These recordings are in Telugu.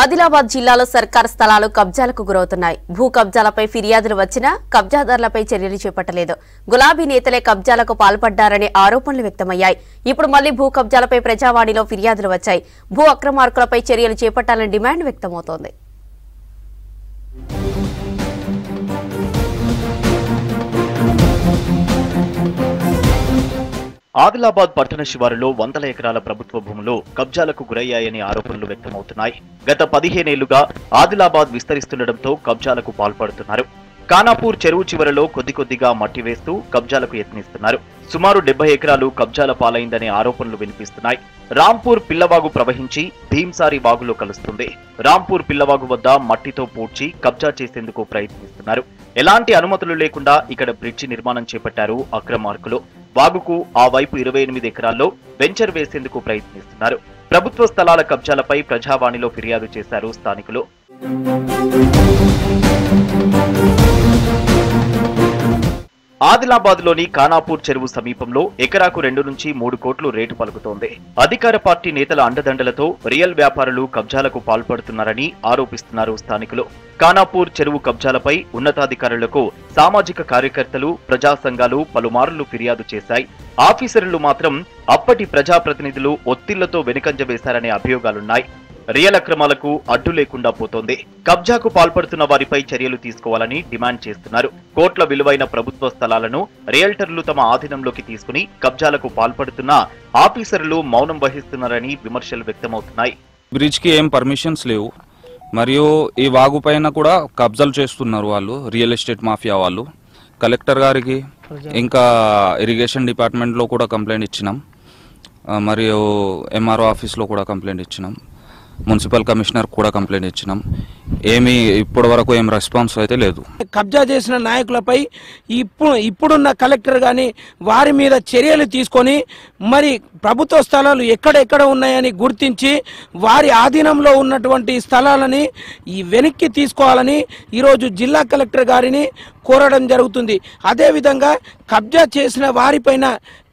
ఆదిలాబాద్ జిల్లాలో సర్కార్ స్థలాలు కబ్జాలకు గురవుతున్నాయి. భూ కబ్జాలపై ఫిర్యాదులు వచ్చినా కబ్జాదారులపై చర్యలు చేపట్టలేదు. గులాబీ నేతలే కబ్జాలకు పాల్పడ్డారనే ఆరోపణలు వ్యక్తమయ్యాయి. ఇప్పుడు మళ్లీ భూ కబ్జాలపై ప్రజావాణిలో ఫిర్యాదులు వచ్చాయి. భూ అక్రమార్కులపై చర్యలు చేపట్టాలని డిమాండ్ వ్యక్తమవుతోంది. ఆదిలాబాద్ పట్టణ శివారులో వందల ఎకరాల ప్రభుత్వ భూములు కబ్జాలకు గురయ్యాయని ఆరోపణలు వ్యక్తమవుతున్నాయి. గత 15 ఏళ్లుగా ఆదిలాబాద్ విస్తరిస్తుండటంతో కబ్జాలకు పాల్పడుతున్నారు. ఖానాపూర్ చెరువు చివరలో కొద్దిగా మట్టి వేస్తూ కబ్జాలకు యత్నిస్తున్నారు. సుమారు 70 ఎకరాలు కబ్జాల పాలైందనే ఆరోపణలు వినిపిస్తున్నాయి. రాంపూర్ పిల్లవాగు ప్రవహించి భీంసారి వాగులో కలుస్తుంది. రాంపూర్ పిల్లవాగు వద్ద మట్టితో పూడ్చి కబ్జా చేసేందుకు ప్రయత్నిస్తున్నారు. ఎలాంటి అనుమతులు లేకుండా ఇక్కడ బ్రిడ్జి నిర్మాణం చేపట్టారు అక్రమార్కులు. వాగుకు ఆ వైపు 28 ఎకరాల్లో వెంచర్ వేసేందుకు ప్రయత్నిస్తున్నారు. ప్రభుత్వ స్థలాల కబ్జాలపై ప్రజావాణిలో ఫిర్యాదు చేశారు స్థానికులు. ఆదిలాబాద్ లోని ఖానాపూర్ చెరువు సమీపంలో ఎకరాకు 2 నుంచి 3 కోట్లు రేటు పలుకుతోంది. అధికార పార్టీ నేతల అండదండలతో రియల్ వ్యాపారులు కబ్జాలకు పాల్పడుతున్నారని ఆరోపిస్తున్నారు స్థానికులు. ఖానాపూర్ చెరువు కబ్జాలపై ఉన్నతాధికారులకు సామాజిక కార్యకర్తలు, ప్రజా సంఘాలు పలుమార్లు ఫిర్యాదు చేశాయి. ఆఫీసర్లు మాత్రం అప్పటి ప్రజాప్రతినిధులు ఒత్తిళ్లతో వెనుకంజ వేశారనే అభియోగాలున్నాయి. రియల్ అక్రమాలకు అడ్డు లేకుండా పోతోంది. కబ్జాకు పాల్పడుతున్న వారిపై చర్యలు తీసుకోవాలని డిమాండ్ చేస్తున్నారు. కోట్ల విలువైన ప్రభుత్వ స్థలాలను రియల్టర్లు తమ ఆధీనంలోకి తీసుకుని కబ్జాలకు పాల్పడుతున్న ఆఫీసర్లు మౌనం వహిస్తున్నారని విమర్శలు వ్యక్తమవుతున్నాయి. బ్రిడ్జ్ కి ఏం పర్మిషన్స్ లేవు, మరియు ఈ వాగు పైన కూడా కబ్జాలు చేస్తున్నారు వాళ్ళు, రియల్ ఎస్టేట్ మాఫియా వాళ్ళు. కలెక్టర్ గారికి ఇంకా ఇరిగేషన్ డిపార్ట్మెంట్లో కూడా కంప్లైంట్ ఇచ్చినాం, మరియు ఎంఆర్ఓ ఆఫీస్లో కూడా కంప్లైంట్ ఇచ్చినాం, మున్సిపల్ కమిషనర్ కూడా కంప్లైంట్ ఇచ్చినాం. ఏమీ ఇప్పటి వరకు ఏం రెస్పాన్స్ అయితే లేదు. కబ్జా చేసిన నాయకులపై ఇప్పుడున్న కలెక్టర్ గాని వారి మీద చర్యలు తీసుకొని మరి ప్రభుత్వ స్థలాలు ఎక్కడెక్కడ ఉన్నాయని గుర్తించి వారి ఆధీనంలో ఉన్నటువంటి స్థలాలని వెనక్కి తీసుకోవాలని ఈరోజు జిల్లా కలెక్టర్ గారిని కోరడం జరుగుతుంది. అదేవిధంగా కబ్జా చేసిన వారిపైన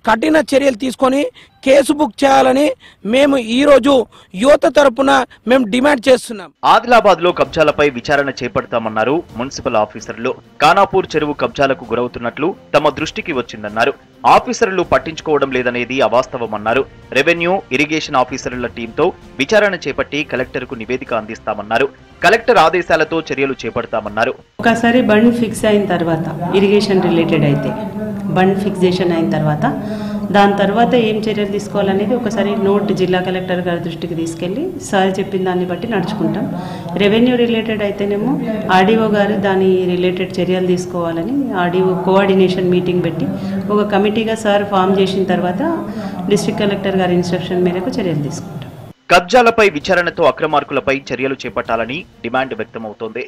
కఠిన చర్యలు తీసుకొని కేసు బుక్ చేయాలని మేము ఈ రోజు యువత తరపున మేము డిమాండ్ చేస్తున్నాం. ఆదిలాబాద్ లో కబ్జాలపై విచారణ చేపడతామన్నారు మున్సిపల్ ఆఫీసర్లు. ఖానాపూర్ చెరువు కబ్జాలకు గురవుతున్నట్లు తమ దృష్టికి వచ్చిందన్నారు. ఆఫీసర్లు పట్టించుకోవడం లేదనేది అవాస్తవమన్నారు. రెవెన్యూ, ఇరిగేషన్ ఆఫీసర్ల టీంతో విచారణ చేపట్టి కలెక్టర్ కు నివేదిక అందిస్తామన్నారు. కలెక్టర్ ఆదేశాలతో చర్యలు చేపడతామన్నారు. ఒకసారి బండ్ ఫిక్స్ అయిన తర్వాత, ఇరిగేషన్ రిలేటెడ్ అయితే బండ్ ఫిక్సేషన్ అయిన తర్వాత దాని తర్వాత ఏం చర్యలు తీసుకోవాలనేది ఒకసారి నోట్ జిల్లా కలెక్టర్ గారి దృష్టికి తీసుకెళ్ళి సార్ చెప్పిన దాన్ని బట్టి నడుచుకుంటాం. రెవెన్యూ రిలేటెడ్ అయితేనేమో ఆర్డీఓ గారు దాని రిలేటెడ్ చర్యలు తీసుకోవాలని ఆర్డీఓ కోఆర్డినేషన్ మీటింగ్ పెట్టి ఒక కమిటీగా సార్ ఫామ్ చేసిన తర్వాత డిస్ట్రిక్ట్ కలెక్టర్ గారి ఇన్స్ట్రక్షన్ మేరకు చర్యలు తీసుకుంటాం. కబ్జాలపై విచారణతో అక్రమార్కులపై చర్యలు చేపట్టాలని డిమాండ్ వ్యక్తమవుతోంది.